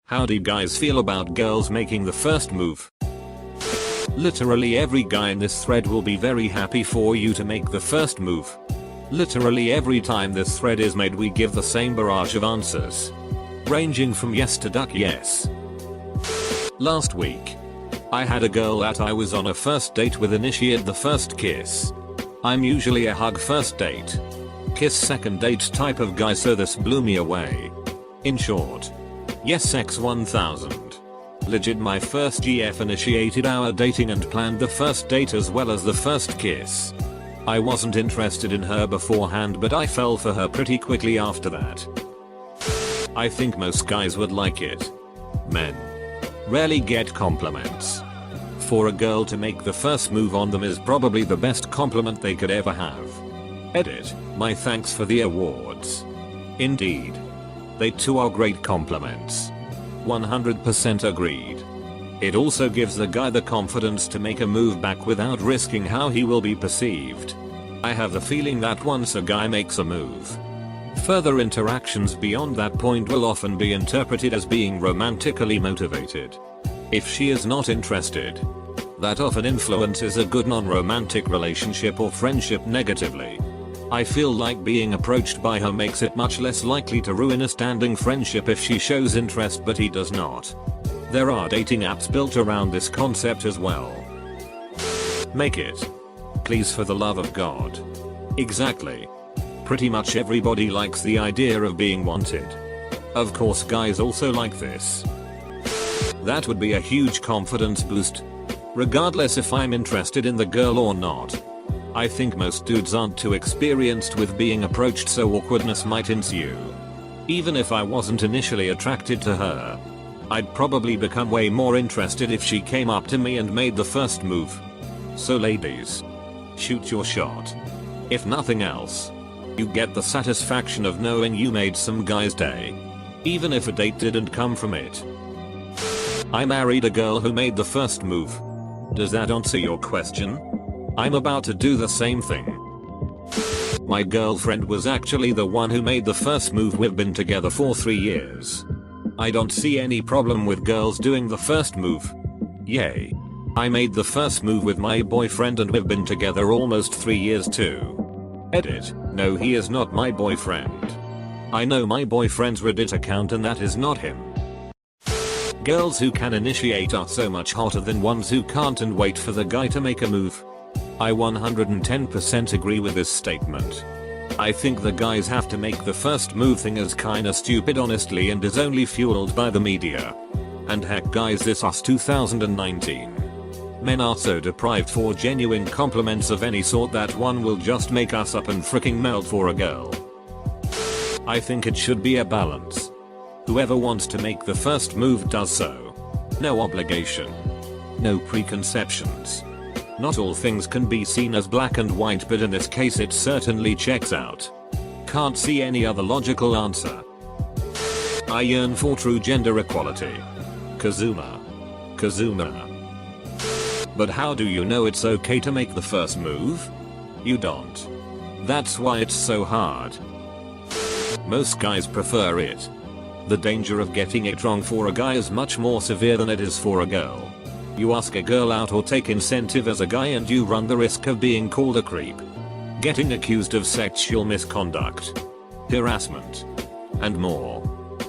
How do guys feel about girls making the first move? Literally every guy in this thread will be very happy for you to make the first move. Literally every time this thread is made we give the same barrage of answers. Ranging from yes to duck yes. Last week, I had a girl that I was on a first date with initiate the first kiss. I'm usually a hug first date, kiss second date type of guy, so this blew me away. In short, yes sex 1000. Legit, my first GF initiated our dating and planned the first date as well as the first kiss. I wasn't interested in her beforehand, but I fell for her pretty quickly after that. I think most guys would like it. Men rarely get compliments. For a girl to make the first move on them is probably the best compliment they could ever have. Edit, my thanks for the awards. Indeed. They too are great compliments. 100% agreed. It also gives the guy the confidence to make a move back without risking how he will be perceived. I have the feeling that once a guy makes a move, further interactions beyond that point will often be interpreted as being romantically motivated. If she is not interested, that often influences a good non-romantic relationship or friendship negatively. I feel like being approached by her makes it much less likely to ruin a standing friendship if she shows interest but he does not. There are dating apps built around this concept as well. Make it. Please, for the love of God. Exactly. Pretty much everybody likes the idea of being wanted. Of course guys also like this. That would be a huge confidence boost, regardless if I'm interested in the girl or not. I think most dudes aren't too experienced with being approached, so awkwardness might ensue. Even if I wasn't initially attracted to her, I'd probably become way more interested if she came up to me and made the first move. So ladies, shoot your shot. If nothing else, you get the satisfaction of knowing you made some guy's day, even if a date didn't come from it. I married a girl who made the first move. Does that answer your question? I'm about to do the same thing. My girlfriend was actually the one who made the first move. We've been together for 3 years. I don't see any problem with girls doing the first move. Yay. I made the first move with my boyfriend and we've been together almost 3 years too. Edit, no, he is not my boyfriend. I know my boyfriend's Reddit account and that is not him. Girls who can initiate are so much hotter than ones who can't and wait for the guy to make a move. I 110% agree with this statement. I think the guys have to make the first move thing is kinda stupid honestly and is only fueled by the media. And heck guys, this us 2019. Men are so deprived for genuine compliments of any sort that one will just make us up and freaking melt for a girl. I think it should be a balance. Whoever wants to make the first move does so. No obligation. No preconceptions. Not all things can be seen as black and white, but in this case it certainly checks out. Can't see any other logical answer. I yearn for true gender equality. Kazuma. But how do you know it's okay to make the first move? You don't. That's why it's so hard. Most guys prefer it. The danger of getting it wrong for a guy is much more severe than it is for a girl. You ask a girl out or take incentive as a guy and you run the risk of being called a creep, getting accused of sexual misconduct, harassment, and more.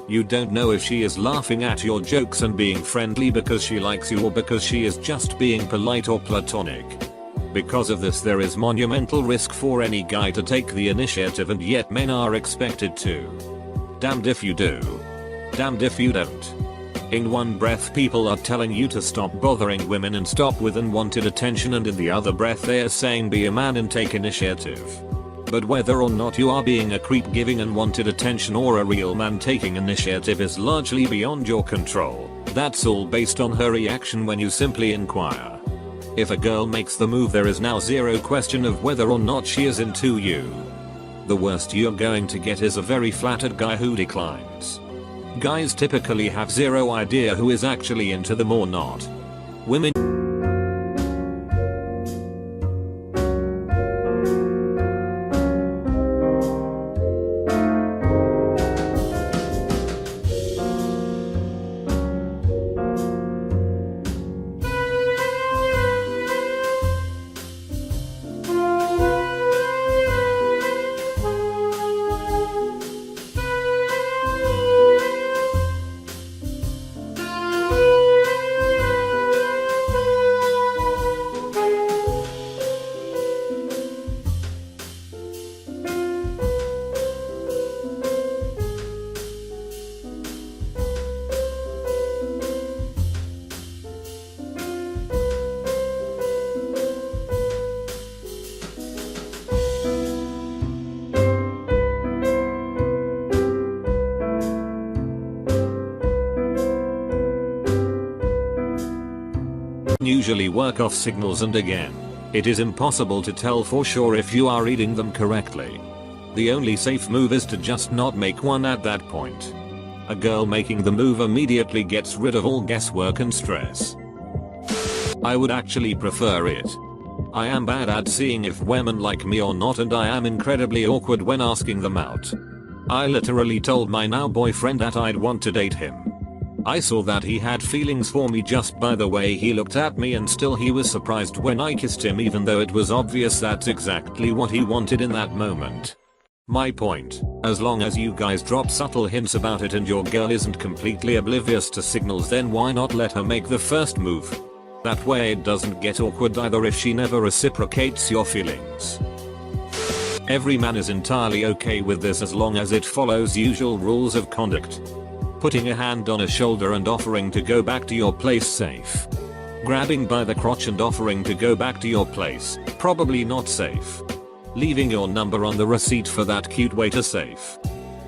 You don't know if she is laughing at your jokes and being friendly because she likes you or because she is just being polite or platonic. Because of this, there is monumental risk for any guy to take the initiative, and yet men are expected to. Damned if you do. Damned if you don't. In one breath people are telling you to stop bothering women and stop with unwanted attention, and in the other breath they are saying be a man and take initiative. But whether or not you are being a creep giving unwanted attention or a real man taking initiative is largely beyond your control. That's all based on her reaction when you simply inquire. If a girl makes the move, there is now zero question of whether or not she is into you. The worst you're going to get is a very flattered guy who declines. Guys typically have zero idea who is actually into them or not. Women usually work off signals, and again, it is impossible to tell for sure if you are reading them correctly. The only safe move is to just not make one at that point. A girl making the move immediately gets rid of all guesswork and stress. I would actually prefer it. I am bad at seeing if women like me or not, and I am incredibly awkward when asking them out. I literally told my now boyfriend that I'd want to date him. I saw that he had feelings for me just by the way he looked at me, and still he was surprised when I kissed him, even though it was obvious that's exactly what he wanted in that moment. My point, as long as you guys drop subtle hints about it and your girl isn't completely oblivious to signals, then why not let her make the first move? That way it doesn't get awkward either if she never reciprocates your feelings. Every man is entirely okay with this as long as it follows usual rules of conduct. Putting a hand on a shoulder and offering to go back to your place, safe. Grabbing by the crotch and offering to go back to your place, probably not safe. Leaving your number on the receipt for that cute waiter, safe.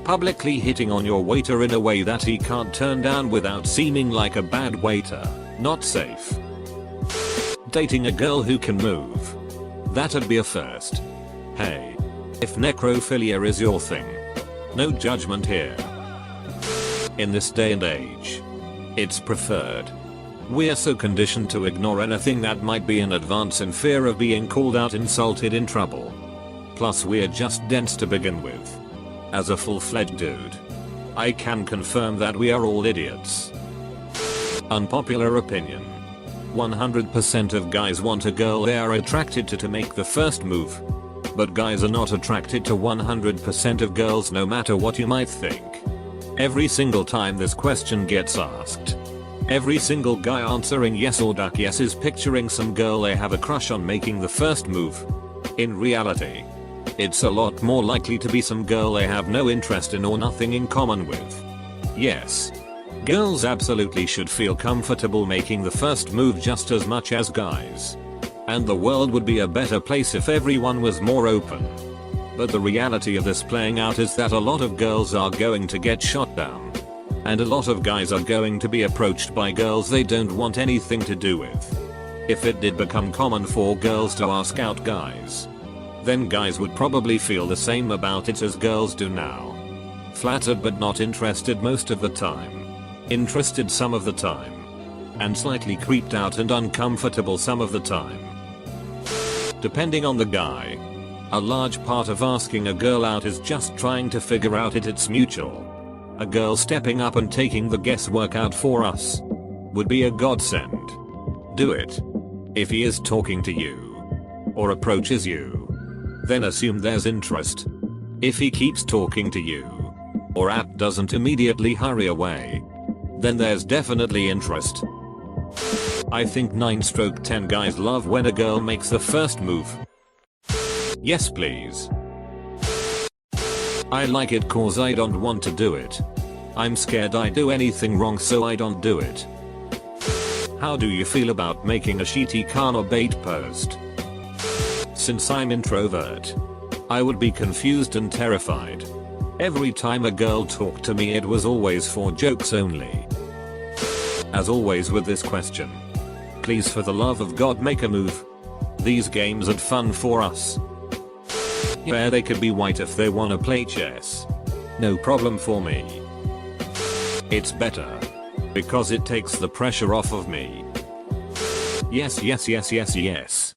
Publicly hitting on your waiter in a way that he can't turn down without seeming like a bad waiter, not safe. Dating a girl who can move. That'd be a first. Hey. If necrophilia is your thing. No judgment here. In this day and age, it's preferred. We're so conditioned to ignore anything that might be in advance in fear of being called out, insulted, in trouble. Plus we're just dense to begin with. As a full-fledged dude, I can confirm that we are all idiots. Unpopular opinion. 100% of guys want a girl they are attracted to make the first move. But guys are not attracted to 100% of girls, no matter what you might think. Every single time this question gets asked, every single guy answering yes or duck yes is picturing some girl they have a crush on making the first move. In reality, it's a lot more likely to be some girl they have no interest in or nothing in common with. Yes. Girls absolutely should feel comfortable making the first move just as much as guys. And the world would be a better place if everyone was more open. But the reality of this playing out is that a lot of girls are going to get shot down. And a lot of guys are going to be approached by girls they don't want anything to do with. If it did become common for girls to ask out guys, then guys would probably feel the same about it as girls do now. Flattered but not interested most of the time. Interested some of the time. And slightly creeped out and uncomfortable some of the time. Depending on the guy. A large part of asking a girl out is just trying to figure out it's mutual. A girl stepping up and taking the guesswork out for us would be a godsend. Do it. If he is talking to you or approaches you, then assume there's interest. If he keeps talking to you or doesn't immediately hurry away, then there's definitely interest. I think 9/10 guys love when a girl makes the first move. Yes please. I like it cause I don't want to do it. I'm scared I do anything wrong, so I don't do it. How do you feel about making a shitty karma bait post? Since I'm introvert, I would be confused and terrified. Every time a girl talked to me it was always for jokes only. As always with this question, please for the love of God make a move. These games are fun for us. Yeah, they could be white if they wanna play chess. No problem for me. It's better. Because it takes the pressure off of me. Yes yes yes yes yes.